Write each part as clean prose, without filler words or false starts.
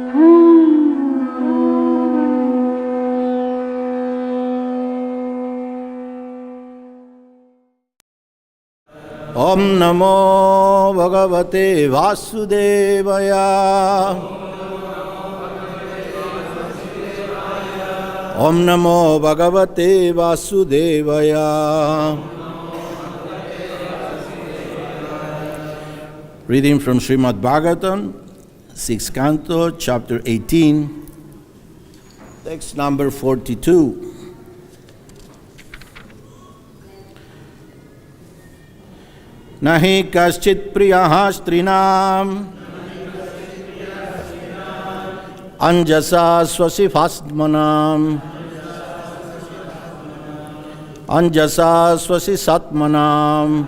Om Namo Bhagavate Vasudevaya. Om Namo Bhagavate Vasudevaya. Reading from Srimad Bhagavatam, 6th Canto, Chapter 18, text number 42. Nahi kaschit priyaha strinam anjasa swasifasmanam anjasa swasisatmanam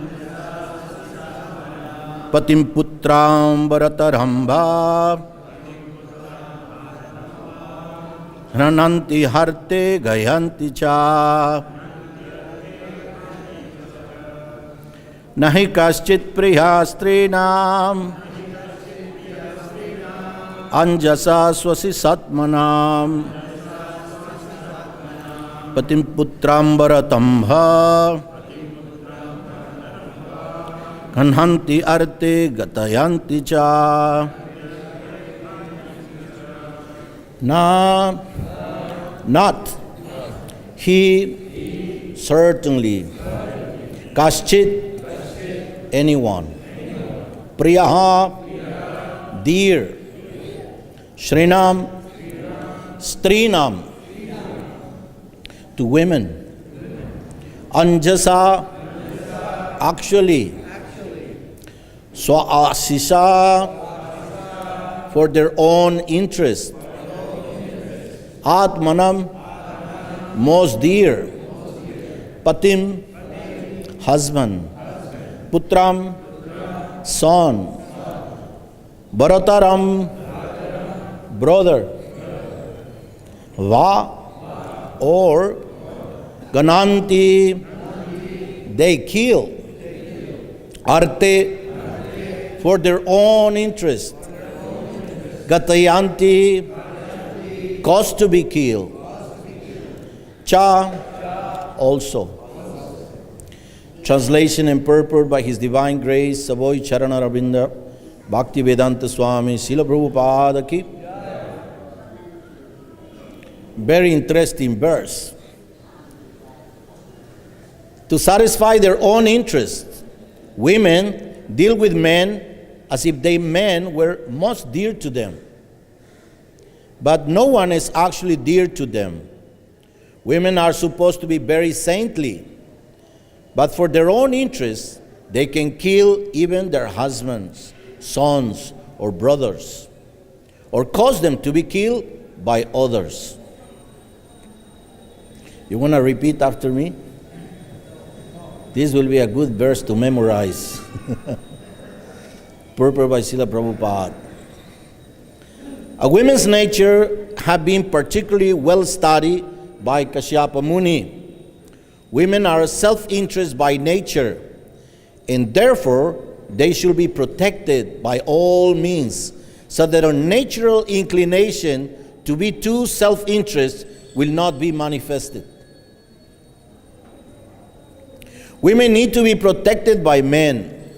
patim putram bharatarambha rananti harte gayanti cha. Nahi kaschit priya strinam anjasa swasi satmanam patim putram bharatambha kanhanti arte gatayanti cha. Not he, certainly, kaschit, anyone, priyaha, dear, shrinam, strinam, to women, anjasa, actually, swa-asisa, for their own interest, atmanam, most dear, patim, husband, putram, son, bharataram, brother, va, or gananti, they kill, arte, for their own interest, gatayanti, cause to be killed, cha, also. Translation and purport by His Divine Grace, Savoy Charana Rabinda, Bhakti Vedanta Swami, Srila Prabhupada ki. Very interesting verse. To satisfy their own interests, women deal with men as if they men were most dear to them. But no one is actually dear to them. Women are supposed to be very saintly, but for their own interests, they can kill even their husbands, sons, or brothers, or cause them to be killed by others. You want to repeat after me? This will be a good verse to memorize. Purport by Srila Prabhupada. A woman's nature have been particularly well studied by Kashyapa Muni. Women are self-interest by nature, and therefore they should be protected by all means, so that a natural inclination to be too self-interest will not be manifested. Women need to be protected by men.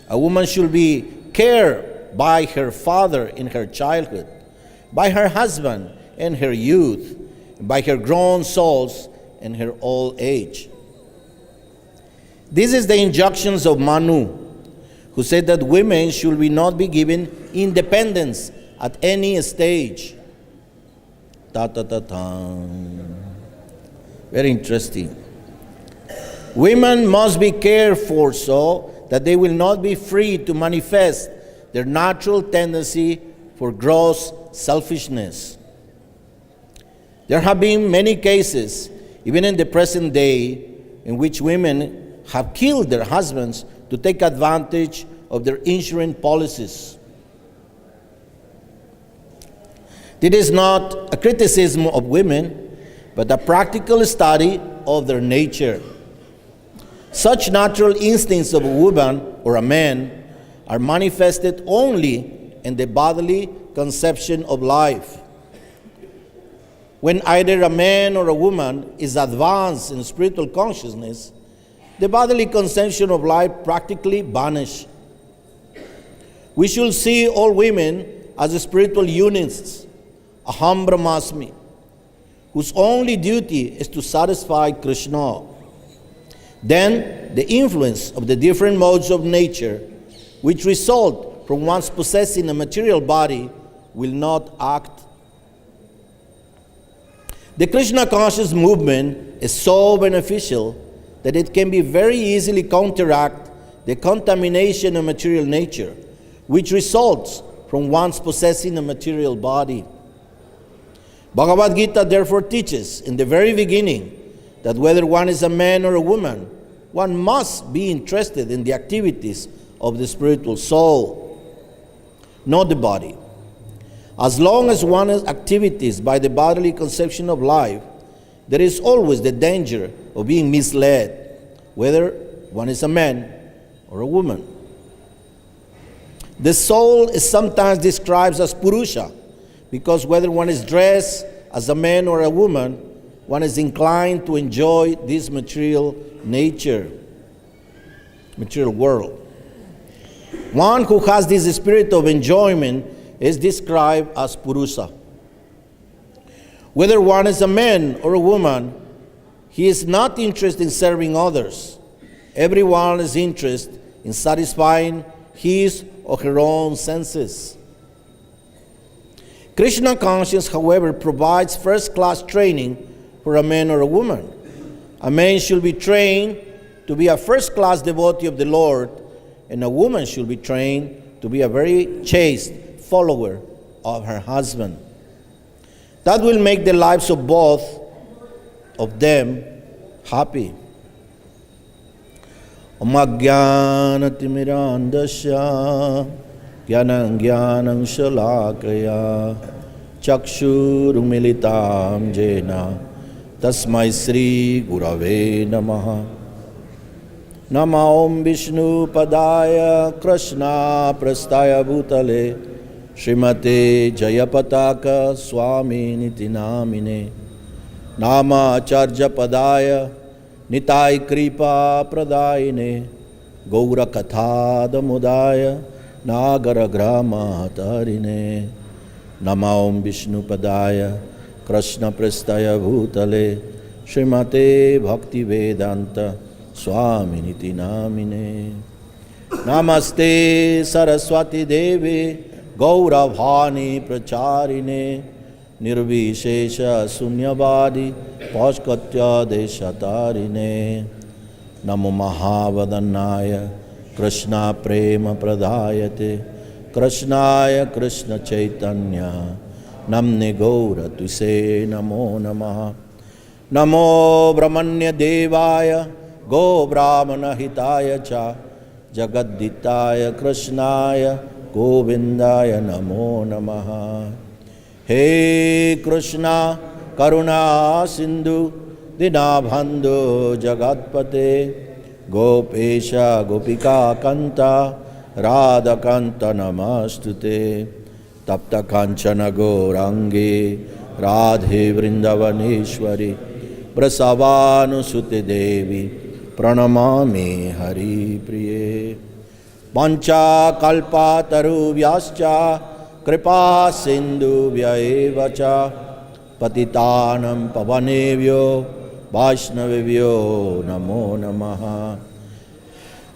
A woman should be cared by her father in her childhood, by her husband in her youth, by her grown souls in her old age. This is the injunctions of Manu, who said that women should not be given independence at any stage. Very interesting. Women must be cared for so that they will not be free to manifest their natural tendency for gross selfishness. There have been many cases, even in the present day, in which women have killed their husbands to take advantage of their insurance policies. This is not a criticism of women, but a practical study of their nature. Such natural instincts of a woman or a man are manifested only and the bodily conception of life. When either a man or a woman is advanced in spiritual consciousness, the bodily conception of life practically vanishes. We should see all women as spiritual units, aham brahmasmi, whose only duty is to satisfy Krishna. Then the influence of the different modes of nature, which result from one's possessing a material body, will not act. The Krishna conscious movement is so beneficial that it can be very easily counteract the contamination of material nature, which results from one's possessing a material body. Bhagavad-Gita therefore teaches in the very beginning that whether one is a man or a woman, one must be interested in the activities of the spiritual soul, not the body. As long as one has activities by the bodily conception of life, there is always the danger of being misled, whether one is a man or a woman. The soul is sometimes described as Purusha, because whether one is dressed as a man or a woman, one is inclined to enjoy this material nature, material world. One who has this spirit of enjoyment is described as Purusha. Whether one is a man or a woman, he is not interested in serving others. Everyone is interested in satisfying his or her own senses. Krishna consciousness, however, provides first-class training for a man or a woman. A man should be trained to be a first-class devotee of the Lord, and a woman should be trained to be a very chaste follower of her husband. That will make the lives of both of them happy. Omagyanatimirandasya Gyanam Gyanam Shalakaya Chakshurumilitam Jena Tasmai Sri Gurave Namaha. Nama Om Vishnu Padaya Krishna Prastaya Bhutale Srimate Jayapataka Swami Niti Namine Nama Acharya Padaya Nitai Kripa Pradayine Gaura Katha Damodaya Nagara Grama Tarine Nama Om Vishnu Padaya Krishna Prastaya Bhutale Srimate Bhakti Vedanta Swami Niti Namine Namaste Saraswati Devi Gauravani Pracharine Nirvishesha Sunyavadi Pashkatya Deshatarine Namo Mahavadannaya Krishna Prema Pradayate Krishnaya Krishna Chaitanya Namne Gaura Tuse Namo Namaha Namo Brahmanya Devaya Go Brahmana Hitaya Cha Jagadditaya Krishnaya Govindaya Namo Namaha. He Krishna Karuna Sindhu Dinabhandhu Jagatpate Gopesha Gopika Kanta Radha Kanta Namastute Tapta Kanchana Gaurangi Radhe Vrindavaneshwari Prasavanu Devi Pranamami Hari Priye Pancha Kalpa Taru Vyascha Kripa Sindhu Vyaevacha Patitanam Pavanevyo Vaishnavivyo Namo Namaha.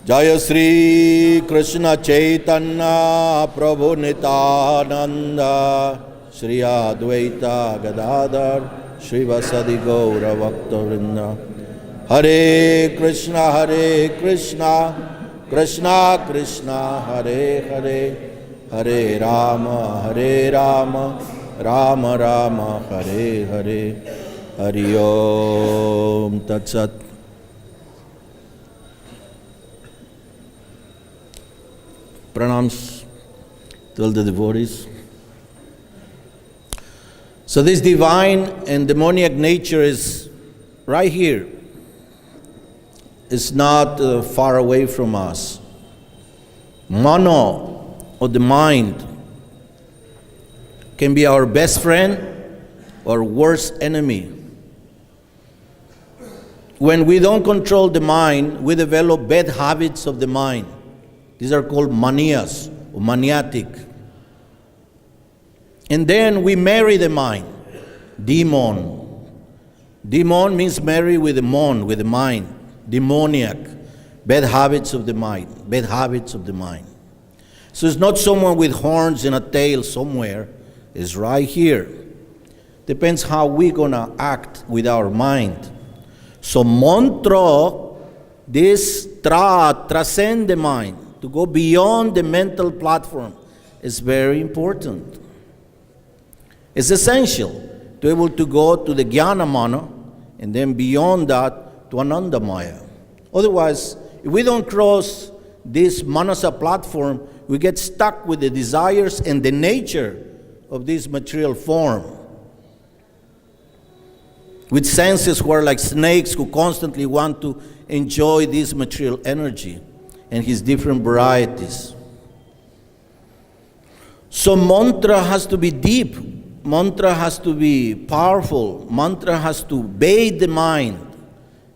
Jaya Sri Krishna Chaitanya Prabhu Nityananda Shri Advaita Gadadhar Shri Vasadi Gaura Bhakta-vrinda. Hare Krishna Krishna Krishna Hare Hare Hare Rama Rama Rama Hare Hare. Hari Om Tat Sat. Pranams to all the devotees. So this divine and demoniac nature is right here. It's not far away from us. Mano, or the mind, can be our best friend or worst enemy. When we don't control the mind, we develop bad habits of the mind. These are called manias or maniatic. And then we marry the mind, demon. Demon means marry with the mon, with the mind, demoniac, bad habits of the mind, bad habits of the mind. So it's not someone with horns and a tail somewhere, it's right here. Depends how we're gonna act with our mind. So mantra, this transcend the mind, to go beyond the mental platform, is very important. It's essential to be able to go to the Jnana Mana, and then beyond that to Anandamaya. Otherwise, if we don't cross this Manasa platform, we get stuck with the desires and the nature of this material form. With senses who are like snakes who constantly want to enjoy this material energy and his different varieties. So mantra has to be deep. Mantra has to be powerful. Mantra has to bathe the mind.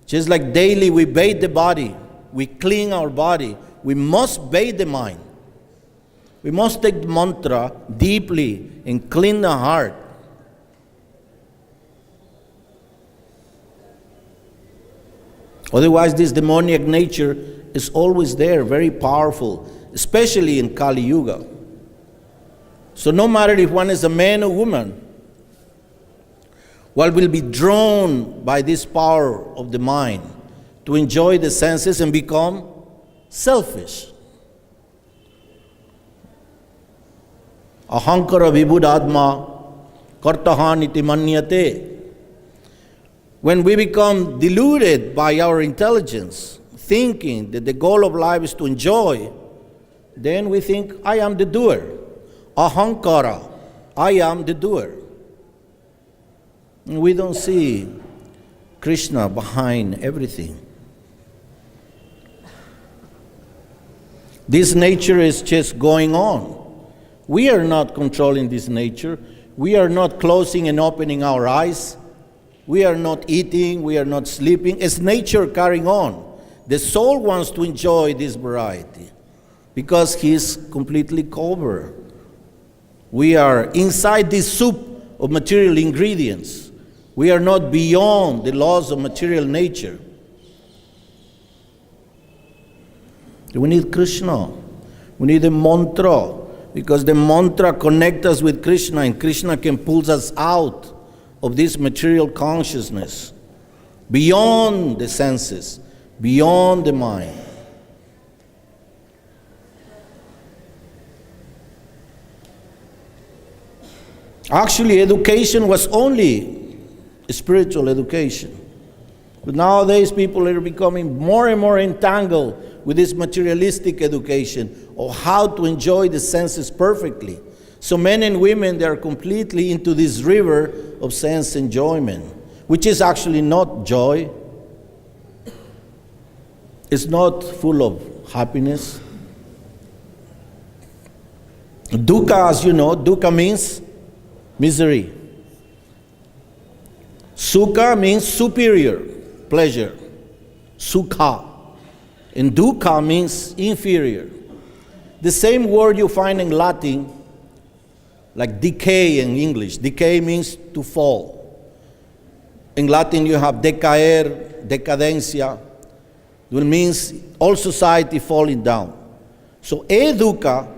Just like daily we bathe the body, we clean our body, we must bathe the mind. We must take the mantra deeply and clean the heart. Otherwise, this demoniac nature is always there, very powerful, especially in Kali Yuga. So no matter if one is a man or woman, one will be drawn by this power of the mind to enjoy the senses and become selfish. Ahankara vibhudadma kartahaniti manyate. When we become deluded by our intelligence, thinking that the goal of life is to enjoy, then we think, I am the doer. Ahankara, I am the doer. And we don't see Krishna behind everything. This nature is just going on. We are not controlling this nature. We are not closing and opening our eyes. We are not eating, we are not sleeping. It's nature carrying on. The soul wants to enjoy this variety because he is completely covered. We are inside this soup of material ingredients. We are not beyond the laws of material nature. We need Krishna. We need a mantra, because the mantra connects us with Krishna, and Krishna can pull us out of this material consciousness, beyond the senses, beyond the mind. Actually, education was only spiritual education. But nowadays, people are becoming more and more entangled with this materialistic education of how to enjoy the senses perfectly. So men and women, they are completely into this river of sense enjoyment, which is actually not joy. It's not full of happiness. Dukkha, as you know, dukkha means misery. Sukha means superior, pleasure. Sukha. And dukkha means inferior. The same word you find in Latin, like decay in English. Decay means to fall. In Latin you have decaer, decadencia. It means all society falling down. So educa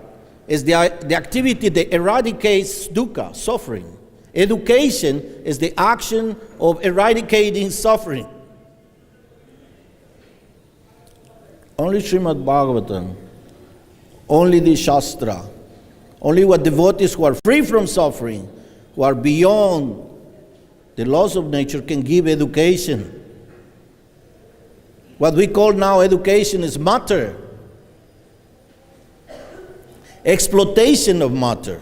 is the activity that eradicates dukkha, suffering. Education is the action of eradicating suffering. Only Srimad Bhagavatam, only the Shastra, only what devotees who are free from suffering, who are beyond the laws of nature, can give education. What we call now education is matter. Exploitation of matter.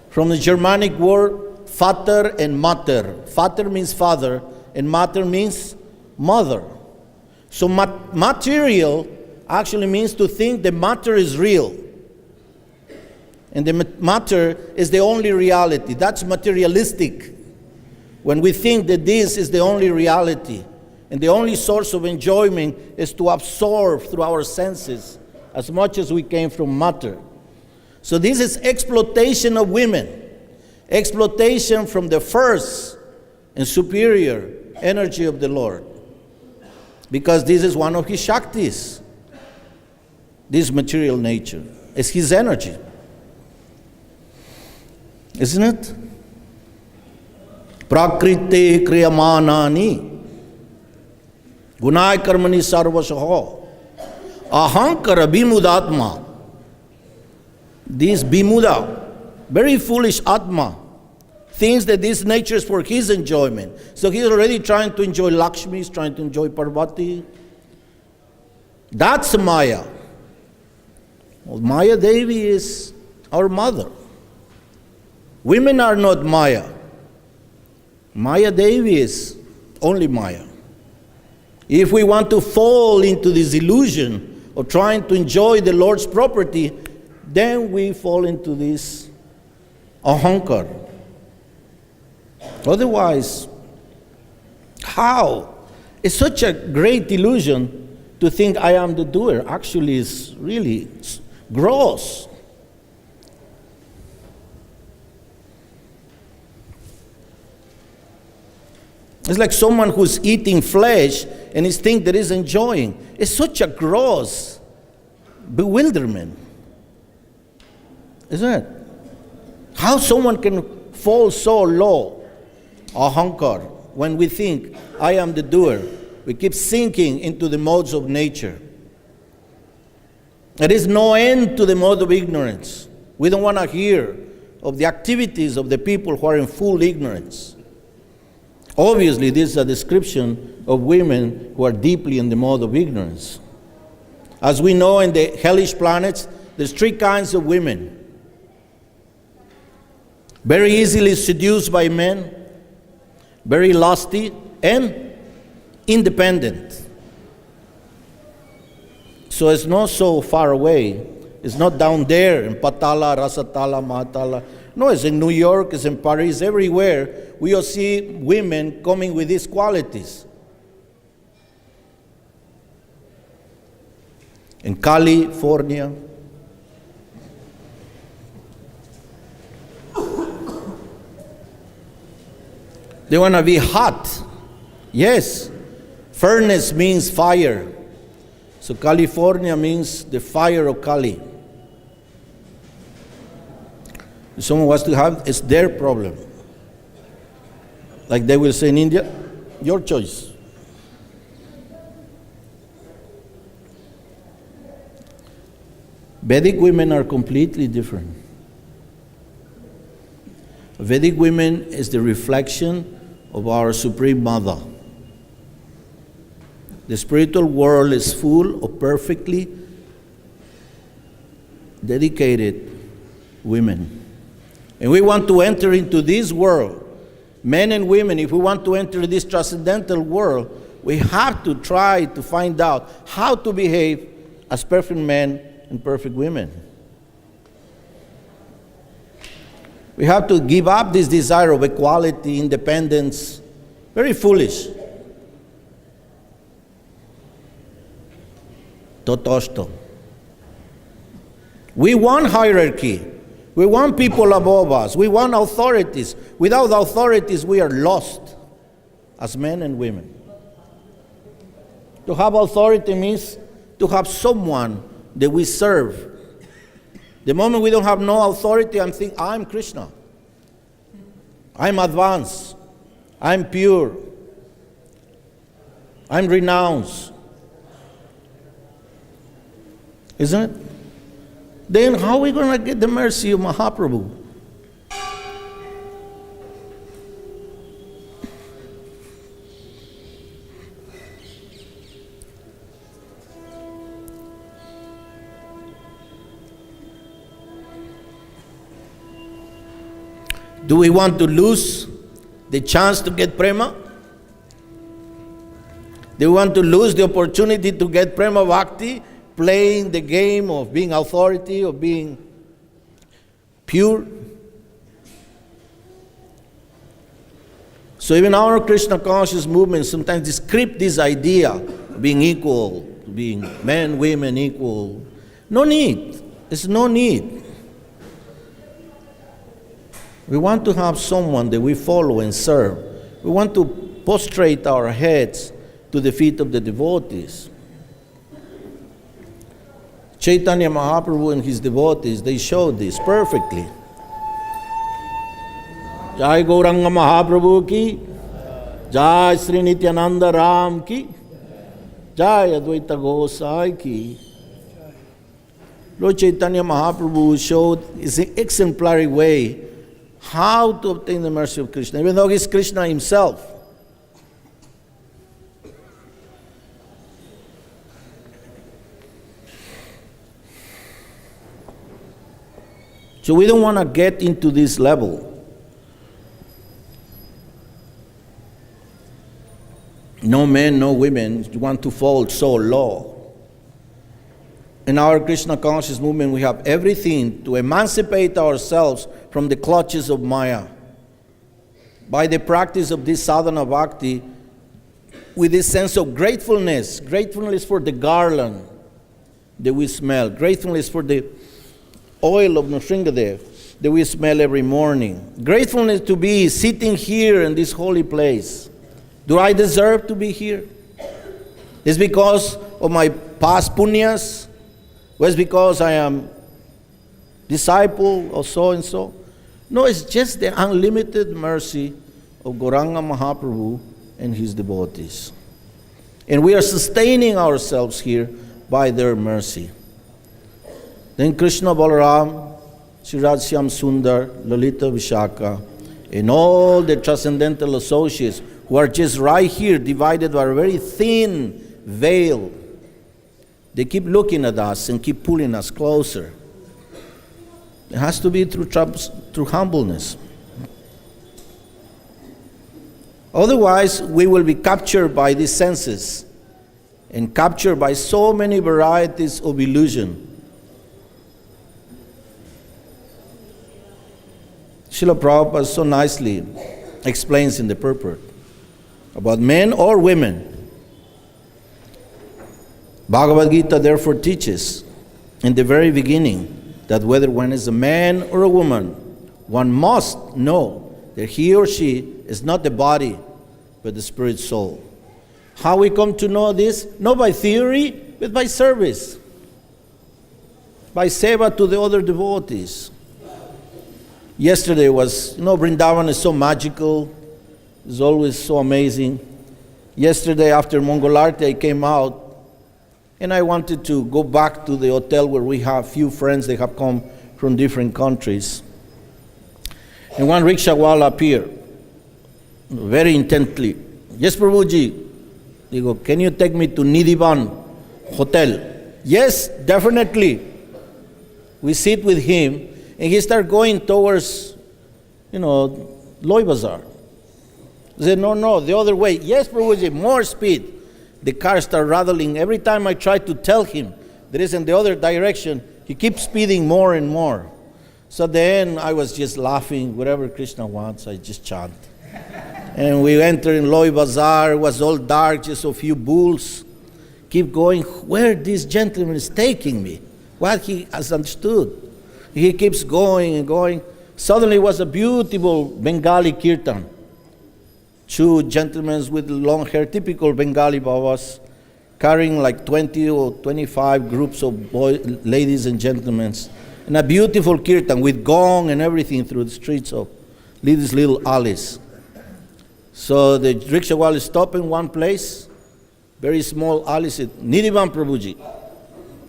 From the Germanic word vater and mater. Vater means father and mater means mother. So material actually means to think the matter is real. And the matter is the only reality. That's materialistic. When we think that this is the only reality and the only source of enjoyment is to absorb through our senses as much as we came from matter. So this is exploitation of women, exploitation from the first and superior energy of the Lord. Because this is one of his Shaktis. This material nature is his energy. Isn't it? Prakriti kriyamanani gunai karmani sarvasaho ahankara bimudatma. This bimuda, very foolish atma, thinks that this nature is for his enjoyment. So he's already trying to enjoy Lakshmi, he's trying to enjoy Parvati. That's Maya. Well, Maya Devi is our mother. Women are not Maya. Maya Devi is only Maya. If we want to fall into this illusion of trying to enjoy the Lord's property, then we fall into this ahankar. Otherwise, how? It's such a great illusion to think I am the doer. Actually, it's really gross. It's like someone who's eating flesh and is thinking that he's enjoying. It's such a gross bewilderment. Isn't it? How someone can fall so low, ahankar, when we think, I am the doer. We keep sinking into the modes of nature. There is no end to the mode of ignorance. We don't want to hear of the activities of the people who are in full ignorance. Obviously, this is a description of women who are deeply in the mode of ignorance. As we know, in the hellish planets, there's three kinds of women. Very easily seduced by men, very lusty, and independent. So it's not so far away. It's not down there in Patala, Rasatala, Mahatala. No, it's in New York, it's in Paris, everywhere. We all see women coming with these qualities. In California, they want to be hot. Yes, furnace means fire. So California means the fire of Kali. If someone wants to have, it's their problem. Like they will say in India, your choice. Vedic women are completely different. Vedic women is the reflection of our Supreme Mother. The spiritual world is full of perfectly dedicated women. And we want to enter into this world, men and women, if we want to enter this transcendental world, we have to try to find out how to behave as perfect men and perfect women. We have to give up this desire of equality, independence. Very foolish. Totosto. We want hierarchy. We want people above us. We want authorities. Without authorities, we are lost as men and women. To have authority means to have someone that we serve. The moment we don't have no authority, I'm thinking, I'm Krishna. I'm advanced. I'm pure. I'm renounced. Isn't it? Then how are we going to get the mercy of Mahaprabhu? Do we want to lose the chance to get prema? Do we want to lose the opportunity to get prema bhakti, playing the game of being authority, of being pure. So even our Krishna conscious movement sometimes describe this idea of being equal, being men, women equal. No need. There's no need. We want to have someone that we follow and serve. We want to prostrate our heads to the feet of the devotees. Chaitanya Mahaprabhu and his devotees, they showed this perfectly. Jai Gauranga Mahaprabhu ki, Jai Sri Nityananda Ram ki, Jai Advaita Gosai ki. Lord Chaitanya Mahaprabhu showed his exemplary way how to obtain the mercy of Krishna, even though he's Krishna himself. So we don't want to get into this level. No men, no women want to fall so low. In our Krishna conscious movement, we have everything to emancipate ourselves from the clutches of Maya. By the practice of this sadhana bhakti, with this sense of gratefulness for the garland that we smell, gratefulness for the oil of Nrisimha that we smell every morning, gratefulness to be sitting here in this holy place. Do I deserve to be here? It's because of my past punyas? Was because I am disciple of so and so? No, it's just the unlimited mercy of Gauranga Mahaprabhu and his devotees. And we are sustaining ourselves here by their mercy. Then Krishna Balaram, Sri Radhyam Sundar, Lalita Vishaka, and all the transcendental associates who are just right here, divided by a very thin veil. They keep looking at us and keep pulling us closer. It has to be through humbleness. Otherwise, we will be captured by these senses and captured by so many varieties of illusion. Srila Prabhupada so nicely explains in the purport about men or women. Bhagavad-Gita therefore teaches in the very beginning that whether one is a man or a woman, one must know that he or she is not the body, but the spirit soul. How we come to know this? Not by theory, but by service. By seva to the other devotees. Yesterday was, Vrindavan is so magical. It's always so amazing. Yesterday after Mangalarti, I came out and I wanted to go back to the hotel where we have few friends that have come from different countries. And one rickshawala appeared, very intently. Yes, Prabhuji. They go, can you take me to Nrisimha hotel? Yes, definitely. We sit with him and he started going towards, Loy Bazaar. I said, no, the other way. Yes, Prabhuji, more speed. The car started rattling. Every time I try to tell him that it's in the other direction, he keeps speeding more and more. So then I was just laughing. Whatever Krishna wants, I just chant. And we entered in Loy Bazaar. It was all dark, just a few bulls. Keep going. Where this gentleman is taking me? What he has understood. He keeps going and going. Suddenly it was a beautiful Bengali kirtan. Two gentlemen with long hair, typical Bengali Babas, carrying like 20 or 25 groups of ladies and gentlemen. And a beautiful kirtan with gong and everything through the streets of these little alleys. So the rickshawala stopped in one place, very small alley, said, Nrisimha Prabhuji.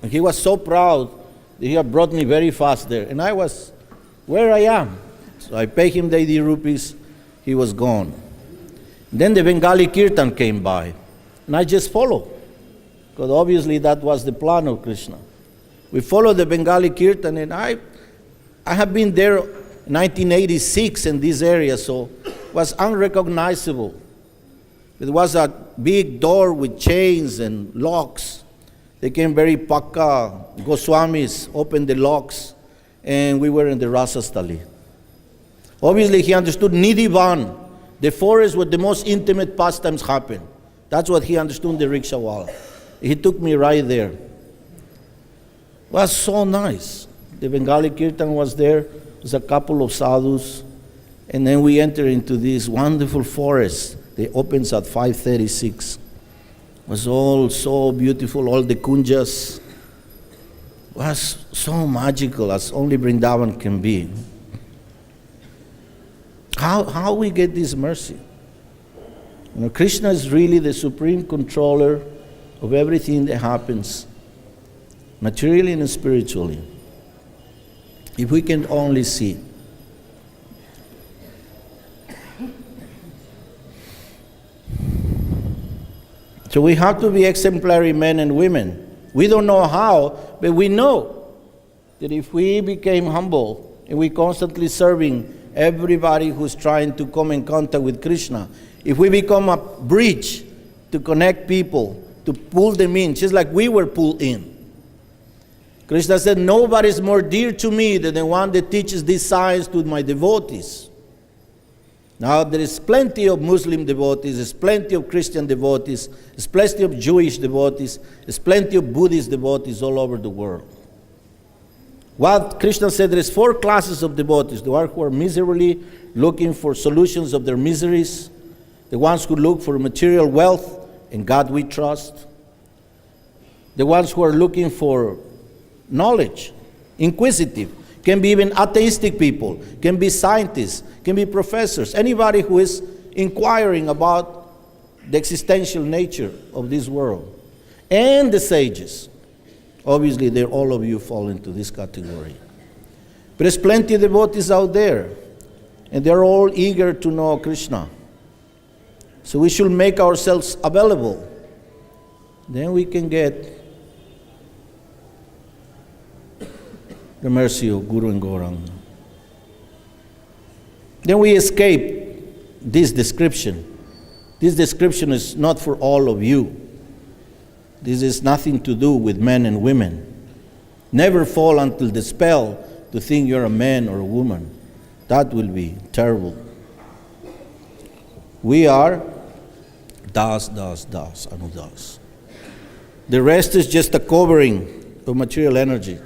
And he was so proud that he had brought me very fast there. And I was where I am. So I paid him the 80 rupees, he was gone. Then the Bengali kirtan came by, and I just followed, because obviously that was the plan of Krishna. We followed the Bengali kirtan, and I have been there in 1986 in this area, so it was unrecognizable. It was a big door with chains and locks. They came very pakka. Goswamis opened the locks, and we were in the Rasastali. Obviously, he understood Nidhivan, the forest where the most intimate pastimes happen. That's what he understood in the rickshawala. He took me right there. It was so nice. The Bengali Kirtan was there. There was a couple of sadhus. And then we entered into this wonderful forest. It opens at 5:36. It was all so beautiful, all the kunjas. It was so magical, as only Vrindavan can be. How we get this mercy? You know, Krishna is really the supreme controller of everything that happens, materially and spiritually. If we can only see. So we have to be exemplary men and women. We don't know how, but we know that if we became humble and we constantly serving everybody who's trying to come in contact with Krishna, if we become a bridge to connect people, to pull them in, just like we were pulled in. Krishna said, nobody is more dear to me than the one that teaches these signs to my devotees. Now, there is plenty of Muslim devotees, there's plenty of Christian devotees, there's plenty of Jewish devotees, there's plenty of Buddhist devotees all over the world. What Krishna said, there is 4 classes of devotees. The ones who are miserably looking for solutions of their miseries, the ones who look for material wealth, in God we trust, the ones who are looking for knowledge, inquisitive, can be even atheistic people, can be scientists, can be professors, anybody who is inquiring about the existential nature of this world. And the sages. Obviously, all of you fall into this category. But there's plenty of devotees out there, and they're all eager to know Krishna. So we should make ourselves available. Then we can get the mercy of Guru and Gauranga. Then we escape this description. This description is not for all of you. This has nothing to do with men and women. Never fall until the spell to think you're a man or a woman. That will be terrible. We are das, anudas. The rest is just a covering of material energy.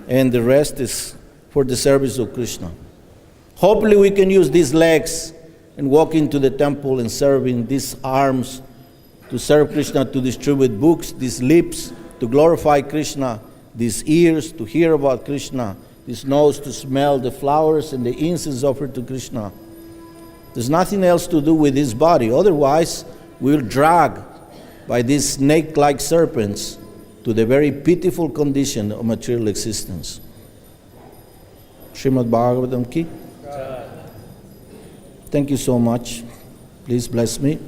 And the rest is for the service of Krishna. Hopefully we can use these legs and walk into the temple and serving these arms to serve Krishna, to distribute books, these lips to glorify Krishna, these ears to hear about Krishna, this nose to smell the flowers and the incense offered to Krishna. There's nothing else to do with this body. Otherwise, we'll drag by these snake-like serpents to the very pitiful condition of material existence. Srimad Bhagavatam ki. Thank you so much. Please bless me.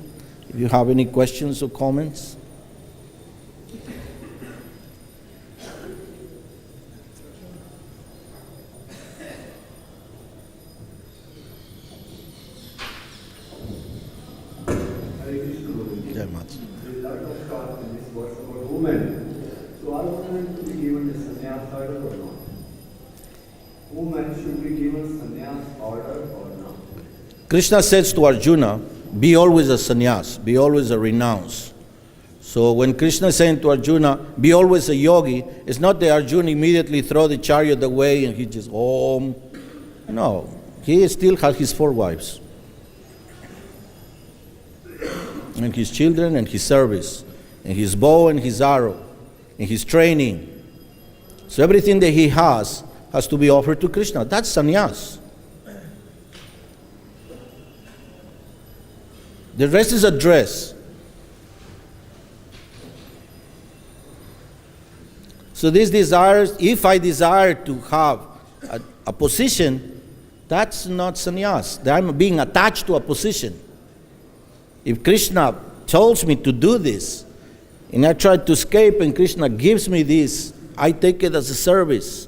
If you have any questions or comments. Jai Mata. There's a lot of talk in this verse about women. So are women to be given the sannyas order or not? Women should be given sannyas order or not? Krishna says to Arjuna, be always a sannyas, be always a renounce. So when Krishna is saying to Arjuna, be always a yogi, it's not that Arjuna immediately throw the chariot away and he just, Om. No, he still has his 4 wives. And his children and his service, and his bow and his arrow, and his training. So everything that he has to be offered to Krishna. That's sannyas. The rest is a dress. So these desires, if I desire to have a position, that's not sannyas. I'm being attached to a position. If Krishna tells me to do this, and I try to escape and Krishna gives me this, I take it as a service,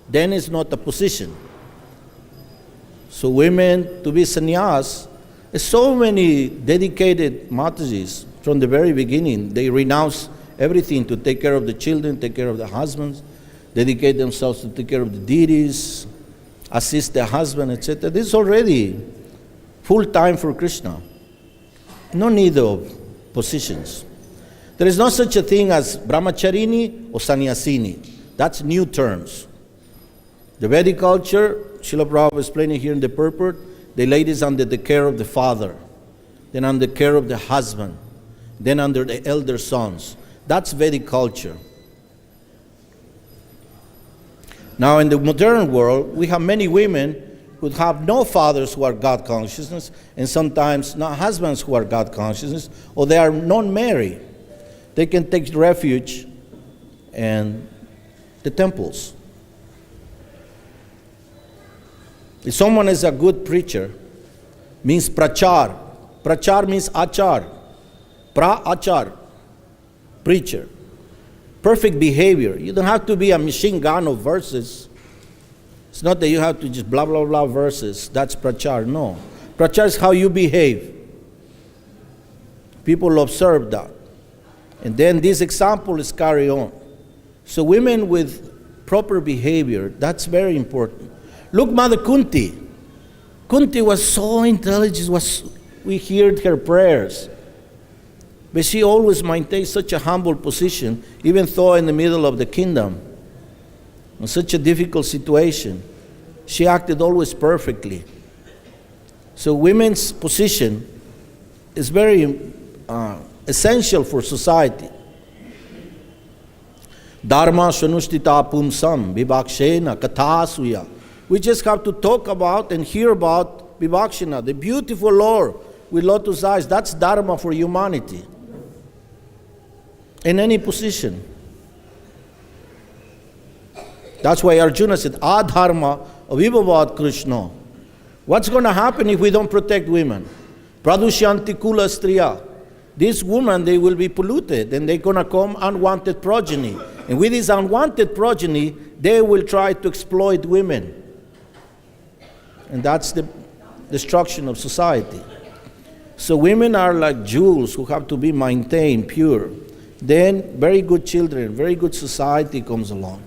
then it's not a position. So women, to be sannyas, there's so many dedicated Matajis from the very beginning. They renounce everything to take care of the children, take care of the husbands. dedicate themselves to take care of the deities, assist their husband, etc. This is already full time for Krishna. No need of positions. There is no such a thing as brahmacharini or sannyasini. That's new terms. The Vedic culture, Srila Prabhupada explained it here in the purport, the ladies under the care of the father, then under the care of the husband, then under the elder sons. That's Vedic culture. Now in the modern world, we have many women who have no fathers who are God consciousness, and sometimes not husbands who are God consciousness, or they are non-married. They can take refuge in the temples. If someone is a good preacher, means prachar. Prachar means achar. Pra-achar. Preacher. Perfect behavior. You don't have to be a machine gun of verses. It's not that you have to just blah, blah, blah verses. That's prachar. No. Prachar is how you behave. People observe that. And then this example is carried on. So women with proper behavior, that's very important. Look, Mother Kunti. Kunti was so intelligent. We heard her prayers. But she always maintained such a humble position, even though in the middle of the kingdom, in such a difficult situation, she acted always perfectly. So women's position is very essential for society. Dharma shanushtita pumsam vibhakshena kathasuya. We just have to talk about and hear about Vibhakshana, the beautiful Lord with lotus eyes. That's Dharma for humanity. In any position. That's why Arjuna said, Adharma avibhavad Krishna. What's going to happen if we don't protect women? Pradushyanti kula striya. These women, they will be polluted and they're going to come unwanted progeny. And with this unwanted progeny, they will try to exploit women. And that's the destruction of society. So women are like jewels who have to be maintained pure. Then very good children, very good society comes along.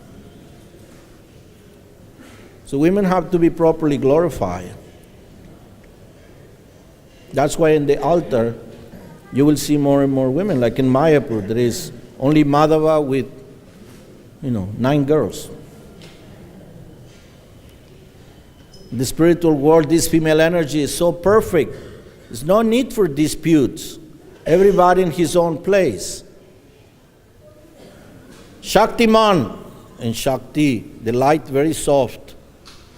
So women have to be properly glorified. That's why in the altar, you will see more and more women. Like in Mayapur, there is only Madhava with, 9 girls. The spiritual world, this female energy is so perfect. There's no need for disputes. Everybody in his own place. Shaktiman and Shakti, the light very soft.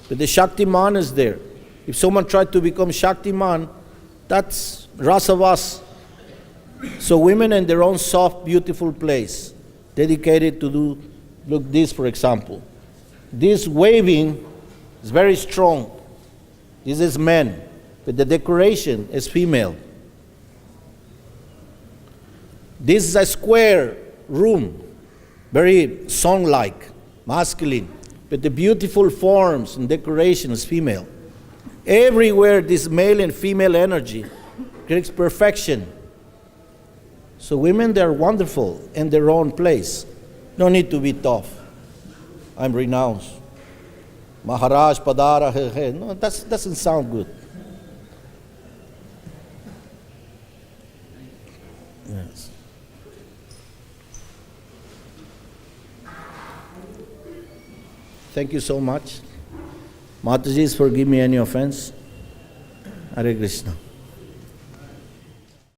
But the Shaktiman is there. If someone tried to become Shaktiman, that's Rasavas. So women in their own soft, beautiful place, dedicated to do, look this for example. This waving is very strong. This is men, but the decoration is female. This is a square room, very song-like, masculine, but the beautiful forms and decoration is female. Everywhere this male and female energy creates perfection. So women, they're wonderful in their own place. No need to be tough. I'm renounced. Maharaj Padara, no, that doesn't sound good. Yes. Thank you so much. Mataji, forgive me any offense. Hare Krishna.